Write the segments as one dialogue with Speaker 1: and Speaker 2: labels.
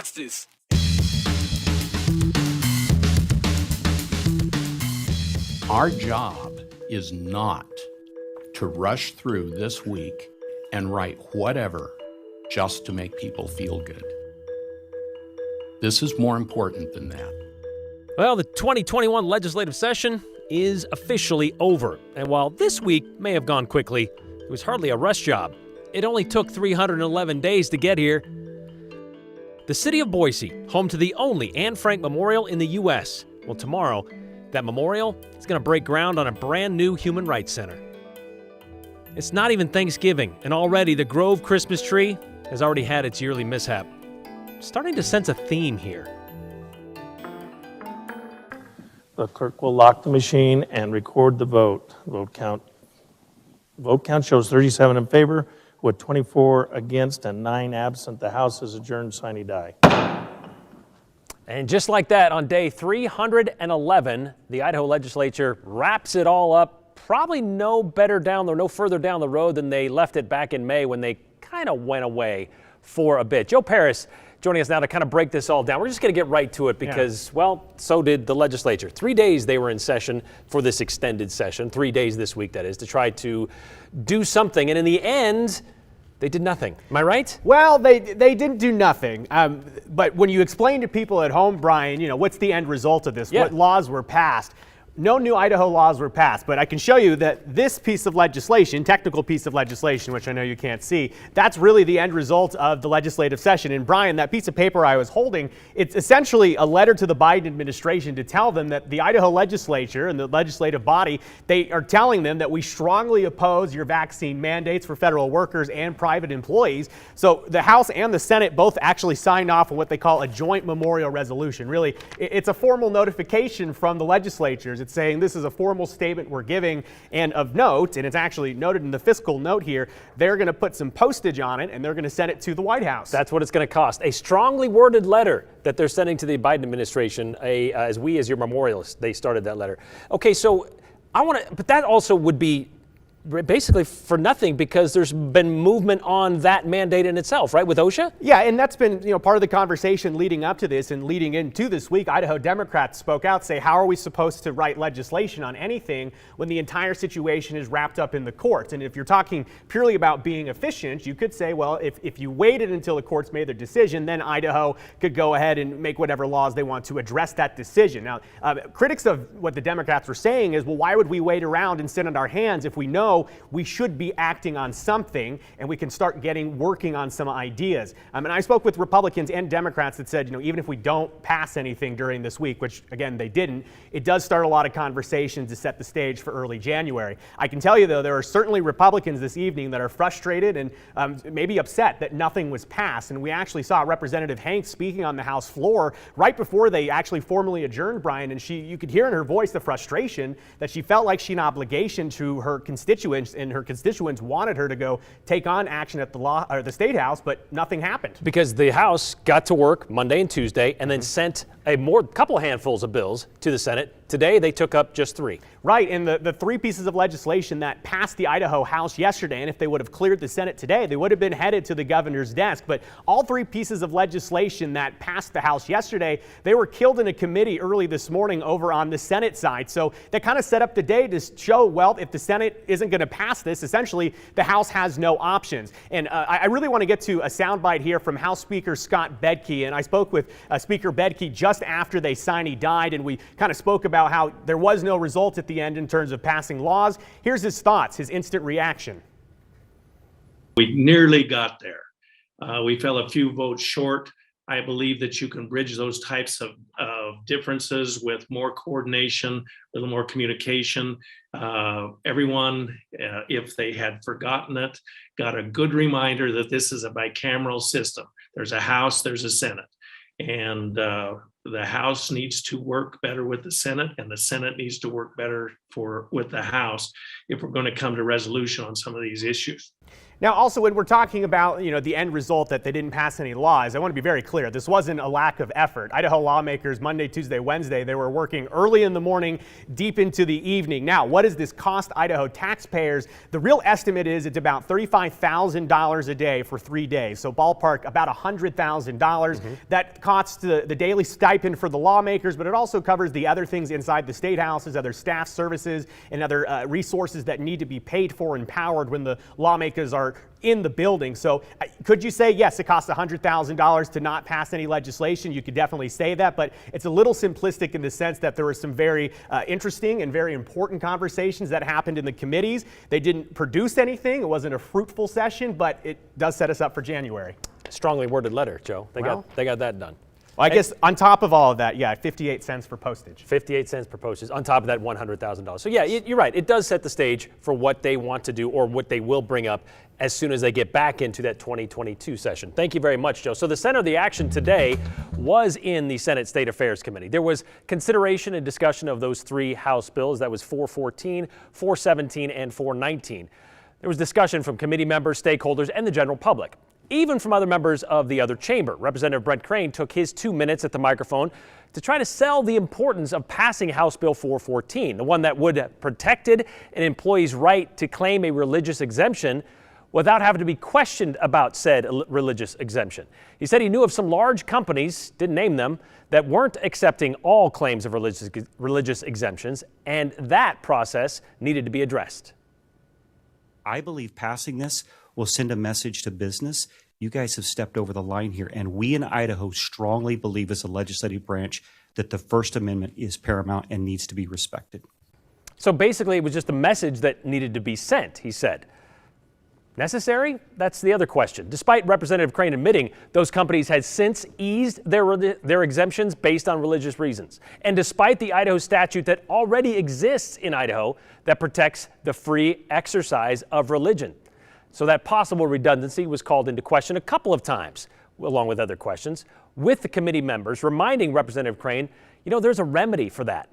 Speaker 1: Watch this.
Speaker 2: Our job is not to rush through this week and write whatever just to make people feel good. This is more important than that.
Speaker 3: Well, the 2021 legislative session is officially over. And while this week may have gone quickly, it was hardly a rush job. It only took 311 days to get here. The city of Boise, home to the only Anne Frank Memorial in the U.S. Well, tomorrow, that memorial is going to break ground on a brand new human rights center. It's not even Thanksgiving, and already the Grove Christmas tree has already had its yearly mishap. Starting to sense a theme here.
Speaker 4: The clerk will lock the machine and record the vote. Vote count shows 37 in favor with 24 against and 9 absent. The House is adjourned, sine die.
Speaker 3: And just like that, on day 311, the Idaho Legislature wraps it all up. Probably no further down the road than they left it back in May when they kind of went away for a bit. Joe Paris joining us now to kind of break this all down. We're just going to get right to it because, well, so did the legislature. 3 days they were in session for this extended session, 3 days this week, that is, to try to do something. And in the end, they did nothing. Am I right?
Speaker 5: Well, they didn't do nothing. But when you explain to people at home, Brian, you know, what's the end result of this?
Speaker 3: Yeah.
Speaker 5: What laws were passed? No new Idaho laws were passed, but I can show you that this piece of legislation, technical piece of legislation, which I know you can't see, that's really the end result of the legislative session. And Brian, that piece of paper I was holding, it's essentially a letter to the Biden administration to tell them that the Idaho legislature and the legislative body, they are telling them that we strongly oppose your vaccine mandates for federal workers and private employees. So the House and the Senate both actually signed off on what they call a joint memorial resolution. Really, it's a formal notification from the legislatures. It's saying this is a formal statement we're giving, and of note, and it's actually noted in the fiscal note here, they're going to put some postage on it and they're going to send it to the White House.
Speaker 3: That's what it's going to cost. A strongly worded letter that they're sending to the Biden administration, as your memorialists, they started that letter. Okay, so but that also would be basically for nothing because there's been movement on that mandate in itself, right, with OSHA?
Speaker 5: Yeah, and that's been part of the conversation leading up to this and leading into this week. Idaho Democrats spoke out, say, how are we supposed to write legislation on anything when the entire situation is wrapped up in the courts? And if you're talking purely about being efficient, you could say, well, if you waited until the courts made their decision, then Idaho could go ahead and make whatever laws they want to address that decision. Now, critics of what the Democrats were saying is, well, why would we wait around and sit on our hands if we know we should be acting on something and we can start working on some ideas? And I spoke with Republicans and Democrats that said, even if we don't pass anything during this week, which again, they didn't, it does start a lot of conversations to set the stage for early January. I can tell you though, there are certainly Republicans this evening that are frustrated and maybe upset that nothing was passed. And we actually saw Representative Hanks speaking on the House floor right before they actually formally adjourned, Brian, and you could hear in her voice the frustration that she felt like she had an obligation to her constituents, and her constituents wanted her to go take on action at the State House, but nothing happened.
Speaker 3: Because the House got to work Monday and Tuesday and then sent a couple handfuls of bills to the Senate. Today, they took up just 3.
Speaker 5: Right, and the 3 pieces of legislation that passed the Idaho House yesterday, and if they would have cleared the Senate today, they would have been headed to the governor's desk. But all 3 pieces of legislation that passed the House yesterday, they were killed in a committee early this morning over on the Senate side. So that kind of set up the day to show, well, if the Senate isn't going to pass this, essentially the House has no options. And I really want to get to a soundbite here from House Speaker Scott Bedke, and I spoke with Speaker Bedke just after they sine died, and we kind of spoke about how there was no result at the end in terms of passing laws. Here's his thoughts, his instant reaction.
Speaker 6: We nearly got there. We fell a few votes short. I believe that you can bridge those types of differences with more coordination, a little more communication. Everyone, if they had forgotten it, got a good reminder that this is a bicameral system. There's a House, there's a Senate. And The House needs to work better with the Senate, and the Senate needs to work better with the House if we're going to come to resolution on some of these issues.
Speaker 5: Now, also, when we're talking about, the end result that they didn't pass any laws, I want to be very clear. This wasn't a lack of effort. Idaho lawmakers, Monday, Tuesday, Wednesday, they were working early in the morning, deep into the evening. Now, what does this cost Idaho taxpayers? The real estimate is it's about $35,000 a day for 3 days. So ballpark about $100,000. That costs the daily stipend for the lawmakers, but it also covers the other things inside the state houses, other staff services, and other resources that need to be paid for and powered when the lawmakers are in the building. So could you say, yes, it costs $100,000 to not pass any legislation? You could definitely say that, but it's a little simplistic in the sense that there were some very interesting and very important conversations that happened in the committees. They didn't produce anything. It wasn't a fruitful session, but it does set us up for January.
Speaker 3: Strongly worded letter, Joe. They got that done.
Speaker 5: Well, I guess on top of all of that, 58 cents for postage.
Speaker 3: 58 cents per postage on top of that $100,000. So yeah, you're right. It does set the stage for what they want to do or what they will bring up as soon as they get back into that 2022 session. Thank you very much, Joe. So the center of the action today was in the Senate State Affairs Committee. There was consideration and discussion of those 3 House bills. That was 414, 417, and 419. There was discussion from committee members, stakeholders, and the general public. Even from other members of the other chamber. Representative Brent Crane took his 2 minutes at the microphone to try to sell the importance of passing House Bill 414, the one that would have protected an employee's right to claim a religious exemption without having to be questioned about said religious exemption. He said he knew of some large companies, didn't name them, that weren't accepting all claims of religious exemptions, and that process needed to be addressed.
Speaker 1: I believe passing this will send a message to business. You guys have stepped over the line here, and we in Idaho strongly believe as a legislative branch that the First Amendment is paramount and needs to be respected.
Speaker 3: So basically it was just a message that needed to be sent, he said. Necessary? That's the other question. Despite Representative Crane admitting those companies had since eased their exemptions based on religious reasons, and despite the Idaho statute that already exists in Idaho that protects the free exercise of religion. So that possible redundancy was called into question a couple of times, along with other questions, with the committee members reminding Representative Crane, there's a remedy for that,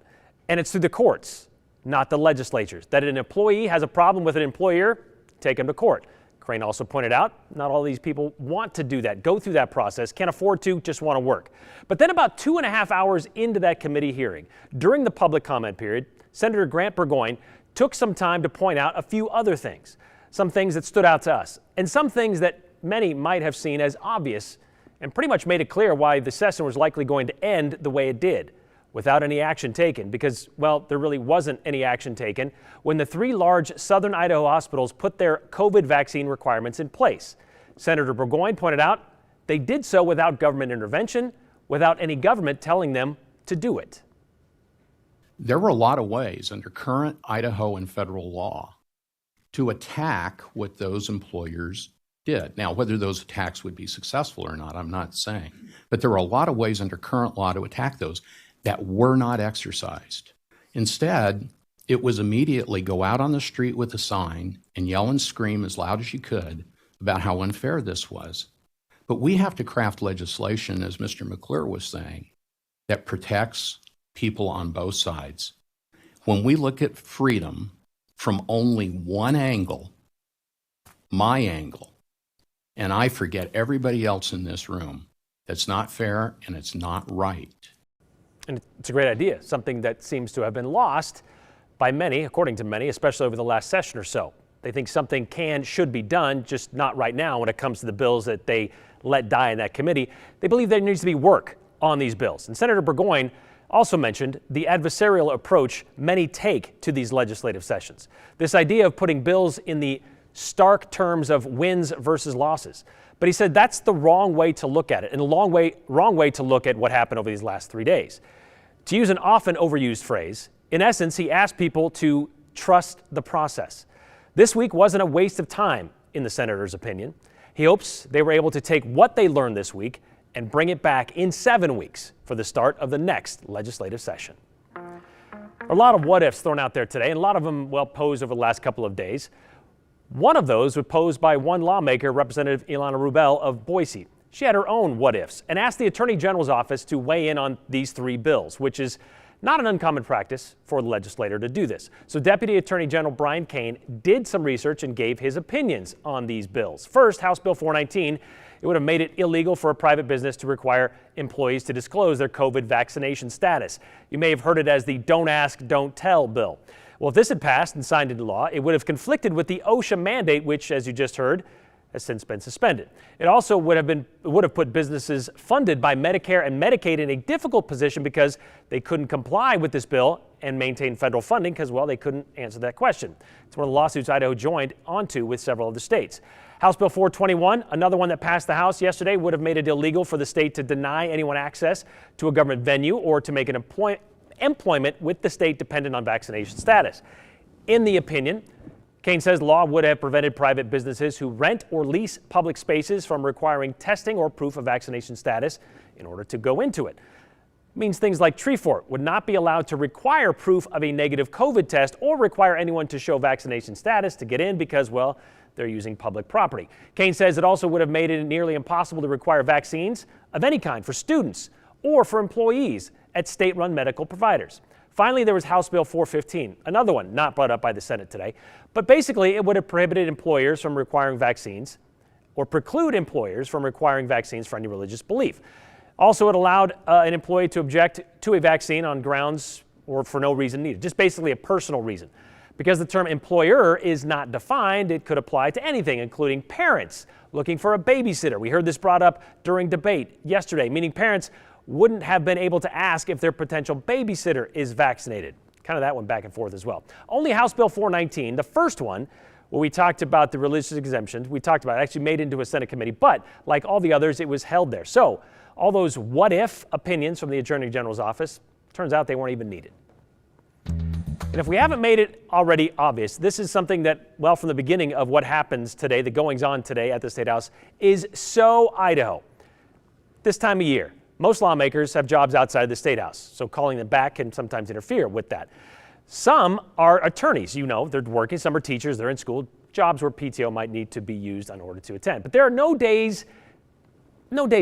Speaker 3: and it's through the courts, not the legislatures. That an employee has a problem with an employer, take him to court. Crane also pointed out, not all these people want to do that, go through that process, can't afford to, just want to work. But then about 2.5 hours into that committee hearing, during the public comment period, Senator Grant Burgoyne took some time to point out a few other things. Some things that stood out to us, and some things that many might have seen as obvious, and pretty much made it clear why the session was likely going to end the way it did, without any action taken, because, there really wasn't any action taken when the 3 large southern Idaho hospitals put their COVID vaccine requirements in place. Senator Burgoyne pointed out they did so without government intervention, without any government telling them to do it.
Speaker 2: There were a lot of ways under current Idaho and federal law to attack what those employers did. Now, whether those attacks would be successful or not, I'm not saying. But there were a lot of ways under current law to attack those that were not exercised. Instead, it was immediately go out on the street with a sign and yell and scream as loud as you could about how unfair this was. But we have to craft legislation, as Mr. McClure was saying, that protects people on both sides. When we look at freedom from only one angle, my angle, and I forget everybody else in this room, that's not fair and it's not right.
Speaker 3: And it's a great idea, something that seems to have been lost by many, according to many, especially over the last session or so. They think something should be done, just not right now when it comes to the bills that they let die in that committee. They believe there needs to be work on these bills. And Senator Burgoyne also mentioned the adversarial approach many take to these legislative sessions. This idea of putting bills in the stark terms of wins versus losses. But he said that's the wrong way to look at it, and the wrong way to look at what happened over these last 3 days. To use an often overused phrase, in essence, he asked people to trust the process. This week wasn't a waste of time, in the senator's opinion. He hopes they were able to take what they learned this week and bring it back in 7 weeks for the start of the next legislative session. A lot of what ifs thrown out there today, and a lot of them posed over the last couple of days. One of those was posed by one lawmaker, Representative Ilana Rubel of Boise. She had her own what-ifs and asked the Attorney General's office to weigh in on these 3 bills, which is not an uncommon practice for the legislator to do this. So Deputy Attorney General Brian Kane did some research and gave his opinions on these bills. First, House Bill 419, it would have made it illegal for a private business to require employees to disclose their COVID vaccination status. You may have heard it as the Don't Ask, Don't Tell bill. Well, if this had passed and signed into law, it would have conflicted with the OSHA mandate, which, as you just heard, has since been suspended. It also would have put businesses funded by Medicare and Medicaid in a difficult position because they couldn't comply with this bill and maintain federal funding because, well, they couldn't answer that question. It's one of the lawsuits Idaho joined onto with several other states. House Bill 421, another one that passed the House yesterday, would have made it illegal for the state to deny anyone access to a government venue or to make an employment with the state dependent on vaccination status. In the opinion, Kane says the law would have prevented private businesses who rent or lease public spaces from requiring testing or proof of vaccination status in order to go into it. It means things like Tree Fort would not be allowed to require proof of a negative COVID test or require anyone to show vaccination status to get in because, well, they're using public property. Kane says it also would have made it nearly impossible to require vaccines of any kind for students or for employees at state-run medical providers. Finally, there was House Bill 415, another one not brought up by the Senate today, but basically it would have prohibited employers from requiring vaccines or preclude employers from requiring vaccines for any religious belief. Also, it allowed an employee to object to a vaccine on grounds or for no reason needed, just basically a personal reason. Because the term employer is not defined, it could apply to anything, including parents looking for a babysitter. We heard this brought up during debate yesterday, meaning parents wouldn't have been able to ask if their potential babysitter is vaccinated. Kind of that one back and forth as well. Only House Bill 419, the first one, where we talked about the religious exemptions, we talked about it, actually made it into a Senate committee, but like all the others, it was held there. So all those what-if opinions from the Attorney General's office, turns out they weren't even needed. And if we haven't made it already obvious, this is something that, well, from the beginning of what happens today, the goings-on today at the State House, is so Idaho. This time of year, most lawmakers have jobs outside the State House, so calling them back can sometimes interfere with that. Some are attorneys, you know, they're working, some are teachers, they're in school, jobs where PTO might need to be used in order to attend. But there are no days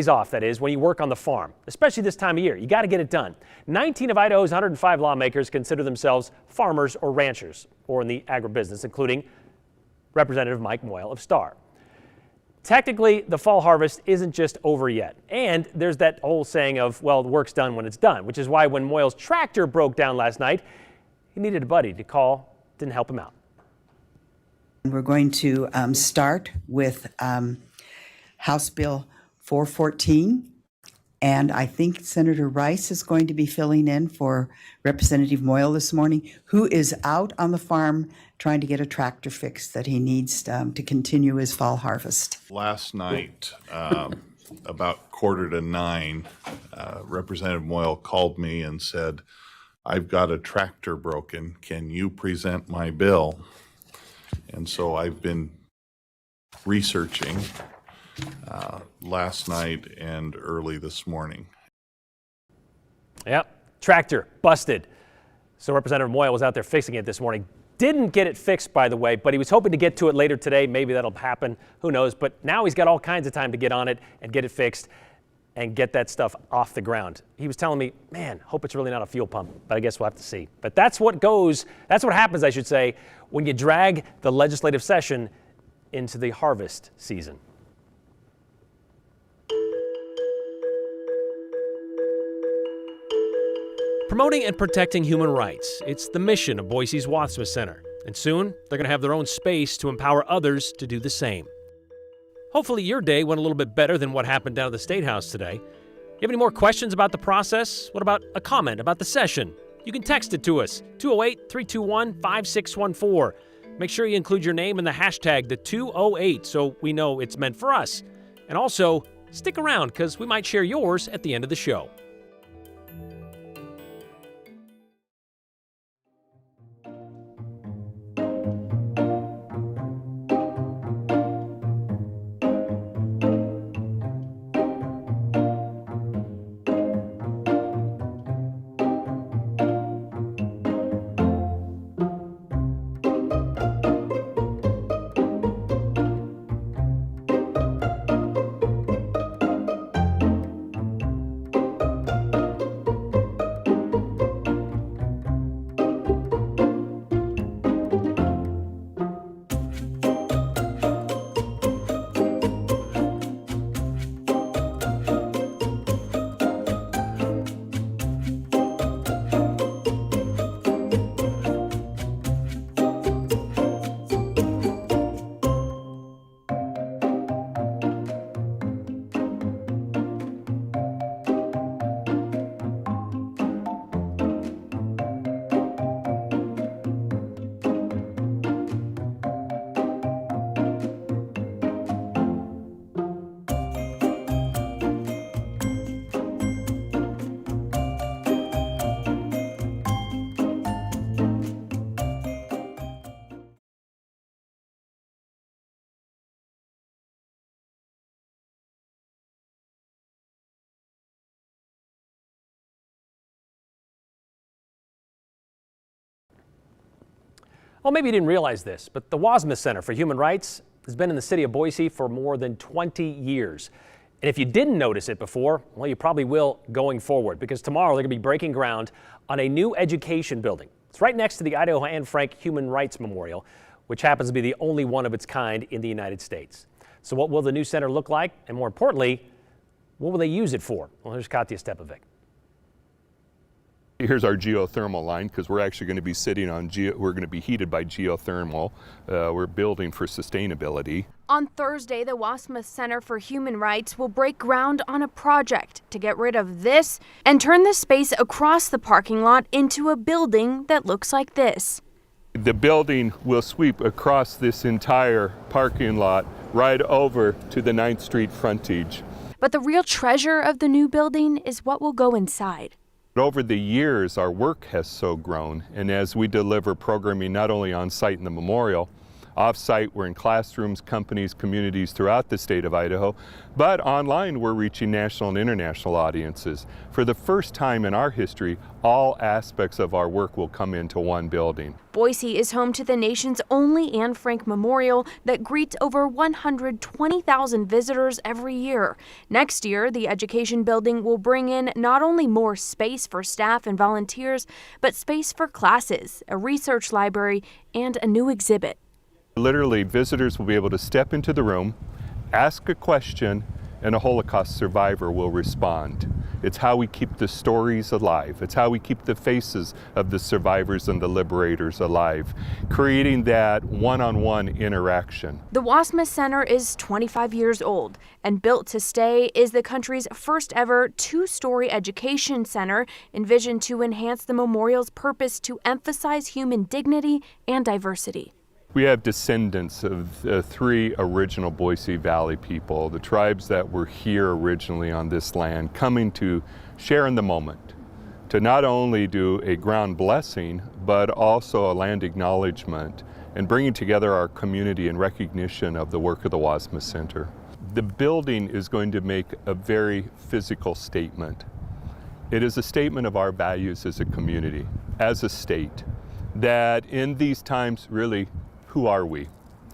Speaker 3: off, that is, when you work on the farm, especially this time of year. You got to get it done. 19 of Idaho's 105 lawmakers consider themselves farmers or ranchers, or in the agribusiness, including Representative Mike Moyle of Star. Technically, the fall harvest isn't just over yet. And there's that whole saying of, well, the work's done when it's done, which is why when Moyle's tractor broke down last night, he needed a buddy to call, didn't help him out.
Speaker 7: We're going to start with House Bill 414, and I think Senator Rice is going to be filling in for Representative Moyle this morning, who is out on the farm trying to get a tractor fixed that he needs to continue his fall harvest.
Speaker 8: Last night, about 8:45, Representative Moyle called me and said, "I've got a tractor broken. Can you present my bill?" And so I've been researching last night and early this morning.
Speaker 3: Yep, tractor busted. So Representative Moyle was out there fixing it this morning. Didn't get it fixed, by the way, but he was hoping to get to it later today. Maybe that'll happen. Who knows? But now he's got all kinds of time to get on it and get it fixed and get that stuff off the ground. He was telling me, man, hope it's really not a fuel pump, but I guess we'll have to see. But that's what happens, I should say, when you drag the legislative session into the harvest season. Promoting and protecting human rights. It's the mission of Boise's Wassmuth Center. And soon, they're going to have their own space to empower others to do the same. Hopefully your day went a little bit better than what happened down at the State House today. You have any more questions about the process? What about a comment about the session? You can text it to us, 208-321-5614. Make sure you include your name and the hashtag, the 208, so we know it's meant for us. And also, stick around because we might share yours at the end of the show. Well, maybe you didn't realize this, but the Wassmuth Center for Human Rights has been in the city of Boise for more than 20 years. And if you didn't notice it before, well, you probably will going forward, because tomorrow they're going to be breaking ground on a new education building. It's right next to the Idaho Anne Frank Human Rights Memorial, which happens to be the only one of its kind in the United States. So what will the new center look like? And more importantly, what will they use it for? Well, here's Katya Stepovic.
Speaker 9: Here's our geothermal line, because we're actually going to be sitting on, we're going to be heated by geothermal. We're building for sustainability.
Speaker 10: On Thursday, the Wassmuth Center for Human Rights will break ground on a project to get rid of this and turn the space across the parking lot into a building that looks like this.
Speaker 9: The building will sweep across this entire parking lot right over to the 9th Street frontage.
Speaker 10: But the real treasure of the new building is what will go inside.
Speaker 9: Over the years, our work has so grown, and as we deliver programming not only on site in the memorial, off-site we're in classrooms, companies, communities throughout the state of Idaho, but online we're reaching national and international audiences. For the first time in our history, all aspects of our work will come into one building.
Speaker 10: Boise is home to the nation's only Anne Frank Memorial that greets over 120,000 visitors every year. Next year, the education building will bring in not only more space for staff and volunteers, but space for classes, a research library, and a new exhibit.
Speaker 9: Literally, visitors will be able to step into the room, ask a question, and a Holocaust survivor will respond. It's how we keep the stories alive. It's how we keep the faces of the survivors and the liberators alive, creating that one-on-one interaction.
Speaker 10: The Wassmuth Center is 25 years old, and built to stay is the country's first ever two-story education center envisioned to enhance the memorial's purpose to emphasize human dignity and diversity.
Speaker 9: We have descendants of the 3 original Boise Valley people, the tribes that were here originally on this land, coming to share in the moment, to not only do a ground blessing, but also a land acknowledgement and bringing together our community in recognition of the work of the Wasmus Center. The building is going to make a very physical statement. It is a statement of our values as a community, as a state, that in these times, really, who are we?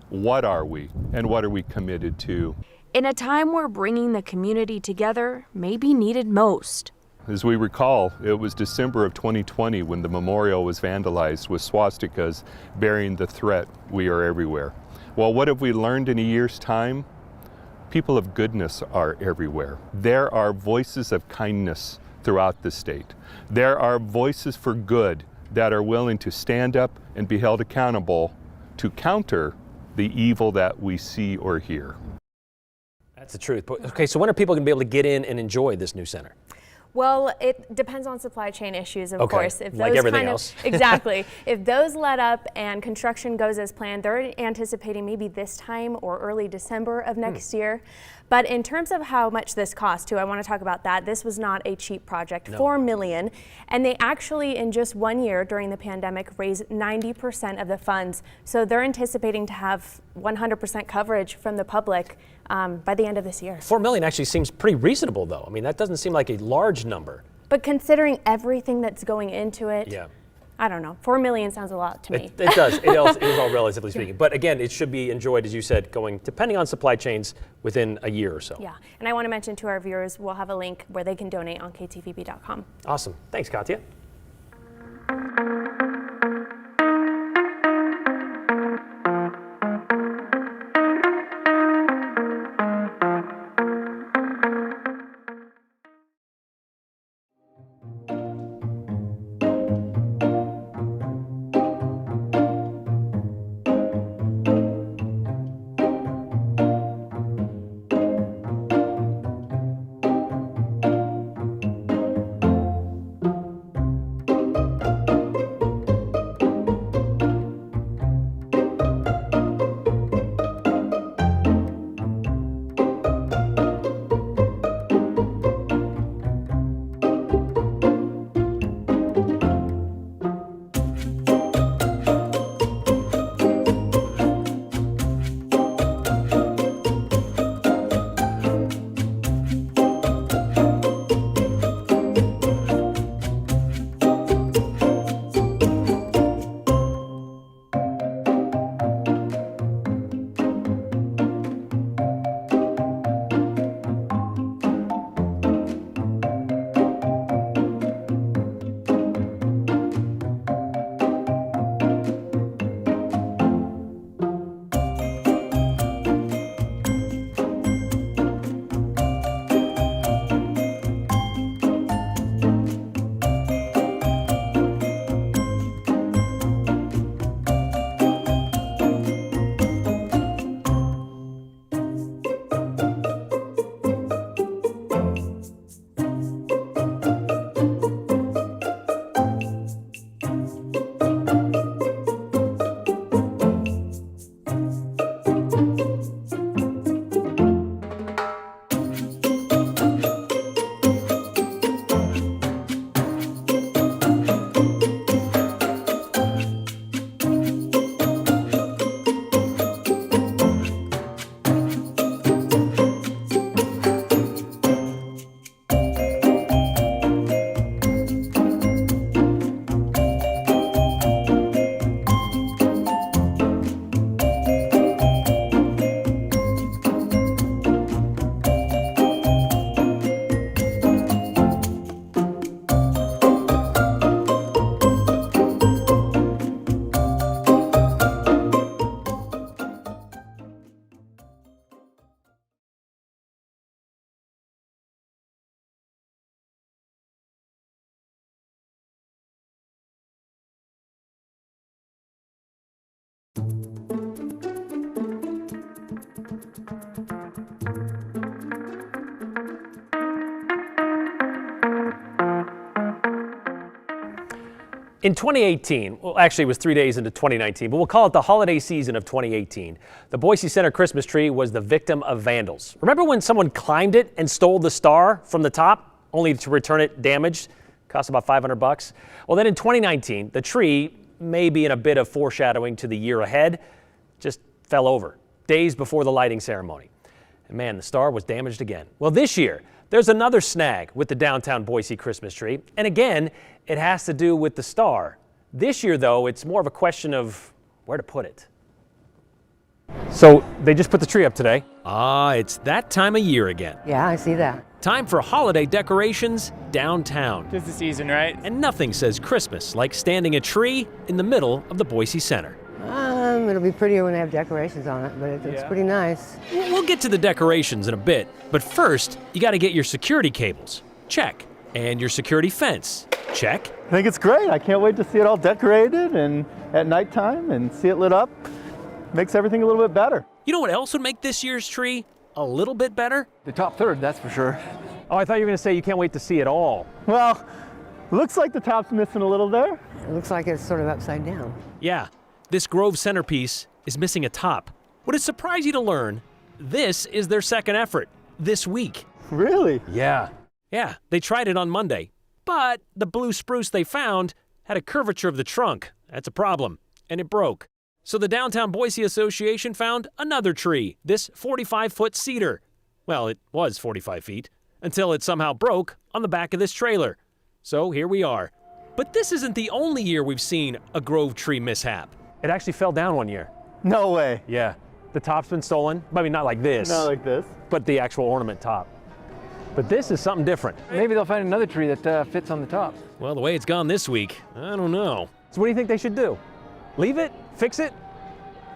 Speaker 9: What are we? And what are we committed to?
Speaker 10: In a time where bringing the community together may be needed most.
Speaker 9: As we recall, it was December of 2020 when the memorial was vandalized with swastikas bearing the threat, "We are everywhere." Well, what have we learned in a year's time? People of goodness are everywhere. There are voices of kindness throughout the state. There are voices for good that are willing to stand up and be held accountable to counter the evil that we see or hear.
Speaker 3: That's the truth. Okay, so when are people going to be able to get in and enjoy this new center?
Speaker 11: Well, it depends on supply chain issues, of
Speaker 3: Okay,
Speaker 11: course. If
Speaker 3: like
Speaker 11: those
Speaker 3: everything else.
Speaker 11: Exactly. If those let up and construction goes as planned, they're anticipating maybe this time or early December of next year. But in terms of how much this cost too, I want to talk about that. This was not a cheap project,
Speaker 3: No.
Speaker 11: $4 million. And they actually, in just 1 year during the pandemic, raised 90% of the funds. So they're anticipating to have 100% coverage from the public by the end of this year.
Speaker 3: $4 million actually seems pretty reasonable, though. I mean, that doesn't seem like a large number.
Speaker 11: But considering everything that's going into it,
Speaker 3: Yeah.
Speaker 11: I don't know. $4 million sounds a lot to me.
Speaker 3: It does. It is all relatively speaking. But again, it should be enjoyed, as you said, going, depending on supply chains, within a year or so.
Speaker 11: Yeah, and I want to mention to our viewers, we'll have a link where they can donate on ktvb.com.
Speaker 3: Awesome. Thanks, Katya. In 2018, well, actually it was 3 days into 2019, but we'll call it the holiday season of 2018. The Boise Center Christmas tree was the victim of vandals. Remember when someone climbed it and stole the star from the top, only to return it damaged? Cost about $500. Well, then in 2019, the tree, maybe in a bit of foreshadowing to the year ahead, just fell over days before the lighting ceremony. And man, the star was damaged again. Well, this year, there's another snag with the downtown Boise Christmas tree. And again, it has to do with the star. This year, though, it's more of a question of where to put it. So they just put the tree up today. It's that time of year again.
Speaker 12: Yeah, I see that.
Speaker 3: Time for holiday decorations downtown.
Speaker 13: Tis the season, right?
Speaker 3: And nothing says Christmas like standing a tree in the middle of the Boise Center.
Speaker 12: It'll be prettier when they have decorations on it, but it's pretty nice.
Speaker 3: We'll get to the decorations in a bit, but first, you got to get your security cables. Check. And your security fence. Check.
Speaker 14: I think it's great. I can't wait to see it all decorated and at nighttime and see it lit up. Makes everything a little bit better.
Speaker 3: You know what else would make this year's tree a little bit better?
Speaker 14: The top third, that's for sure.
Speaker 3: Oh, I thought you were going to say you can't wait to see it all.
Speaker 14: Well, looks like the top's missing a little there.
Speaker 12: It looks like it's sort of upside down.
Speaker 3: Yeah, this Grove centerpiece is missing a top. Would it surprise you to learn this is their second effort this week?
Speaker 14: Really?
Speaker 3: Yeah, they tried it on Monday, but the blue spruce they found had a curvature of the trunk. That's a problem, and it broke. So the Downtown Boise Association found another tree, this 45-foot cedar. Well, it was 45 feet, until it somehow broke on the back of this trailer. So here we are. But this isn't the only year we've seen a Grove tree mishap. It actually fell down one year.
Speaker 14: No way.
Speaker 3: Yeah, the top's been stolen. I mean, not like this.
Speaker 14: Not like this.
Speaker 3: But the actual ornament top. But this is something different.
Speaker 13: Maybe they'll find another tree that fits on the top.
Speaker 3: Well, the way it's gone this week, I don't know. So what do you think they should do? Leave it? Fix it?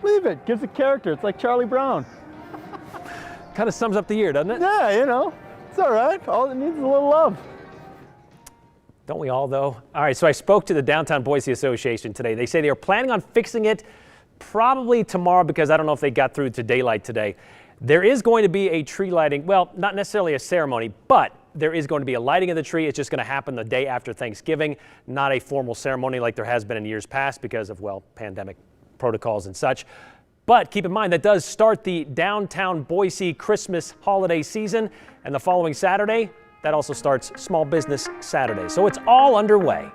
Speaker 14: Leave it. Gives it character. It's like Charlie Brown.
Speaker 3: Kind of sums up the year, doesn't it?
Speaker 14: Yeah, you know. It's all right. All it needs is a little love.
Speaker 3: Don't we all, though? All right, so I spoke to the Downtown Boise Association today. They say they are planning on fixing it probably tomorrow because I don't know if they got through to daylight today. There is going to be a tree lighting, well, not necessarily a ceremony, but there is going to be a lighting of the tree. It's just going to happen the day after Thanksgiving, not a formal ceremony like there has been in years past because of, well, pandemic protocols and such. But keep in mind, that does start the Downtown Boise Christmas holiday season, and the following Saturday, that also starts Small Business Saturday. So it's all underway.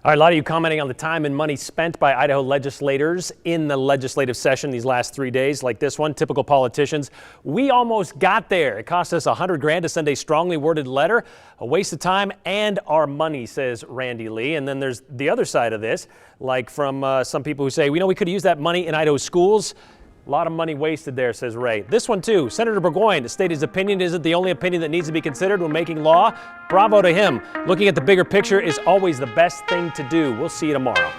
Speaker 3: All right, a lot of you commenting on the time and money spent by Idaho legislators in the legislative session these last 3 days, like this one, typical politicians. We almost got there. It cost us $100,000 to send a strongly worded letter, a waste of time and our money, says Randy Lee. And then there's the other side of this, like from some people who say, we know we could use that money in Idaho schools. A lot of money wasted there, says Ray. This one too, Senator Burgoyne stated his opinion isn't the only opinion that needs to be considered when making law. Bravo to him. Looking at the bigger picture is always the best thing to do. We'll see you tomorrow.